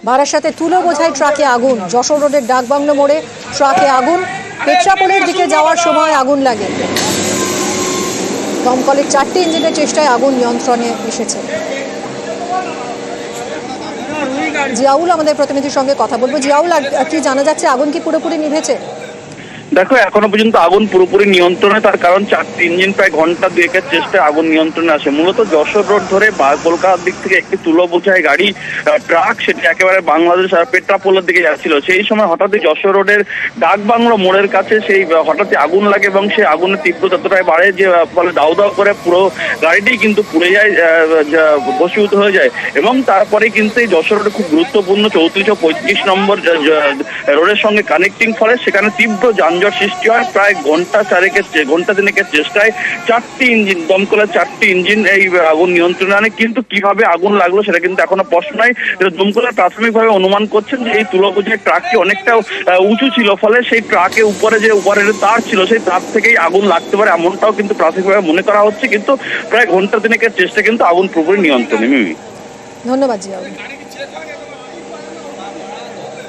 বারাসাতে তুলো বোঝাই ট্রাকে আগুন, যশোর রোডের ডাকবাংলো মোড়ে ট্রাকে আগুন, পেট্রাপোলের দিকে যাওয়ার সময় আগুন লাগে। দমকলের 4টি ইঞ্জিনের চেষ্টায় আগুন নিয়ন্ত্রণে এসেছে। জিয়াউল আমাদের প্রতিনিধির সঙ্গে কথা বলবো। জিয়াউল, আর কি জানা যাচ্ছে, আগুন কি পুরোপুরি নিভেছে? দেখো, এখনো পর্যন্ত আগুন পুরোপুরি নিয়ন্ত্রণে, তার কারণ 4টি ইঞ্জিন প্রায় ঘন্টা দুয়েকের চেষ্টায় আগুন নিয়ন্ত্রণে আসে। মূলত যশোর রোড ধরে কলকাতার দিক থেকে একটি তুলো বোঝাই গাড়ি ট্রাক সেটি একেবারে বাংলাদেশ আর পেট্রাপোলের দিকে যাচ্ছিল। সেই সময় হঠাৎই যশোর রোডের ডাকবাংলো মোড়ের কাছে সেই হঠাৎই আগুন লাগে এবং সেই আগুনের তীব্রতা এতটাই বাড়ে যে ফলে দাউ দাউ করে পুরো গাড়িটি কিন্তু পুড়ে যায়, ভস্মীভূত হয়ে যায়। এবং তারপরে কিন্তু এই যশোর রোডে খুব গুরুত্বপূর্ণ 34 ও 35 নম্বর রোডের সঙ্গে কানেক্টিং, ফলে সেখানে তীব্র যানজট সৃষ্টি হয়। প্রায় ঘন্টা দিনেকের চেষ্টায় 4টি ইঞ্জিন, দমকলের 4টি ইঞ্জিন এই আগুন নিয়ন্ত্রণে আনে। কিন্তু কিভাবে আগুন লাগলো সেটা কিন্তু এখনো প্রশ্ন নাই। দমকলের প্রাথমিকভাবে অনুমান করছেন যে এই তুলো বোঝাই ট্রাকটি অনেকটা উঁচু ছিল, ফলে সেই ট্রাকে উপরের তার ছিল, সেই তার থেকেই আগুন লাগতে পারে এমনটাও কিন্তু প্রাথমিকভাবে মনে করা হচ্ছে। কিন্তু প্রায় ঘন্টা দিনেকের চেষ্টা কিন্তু আগুন পুরোপুরি নিয়ন্ত্রণে। ধন্যবাদ জিয়াউল।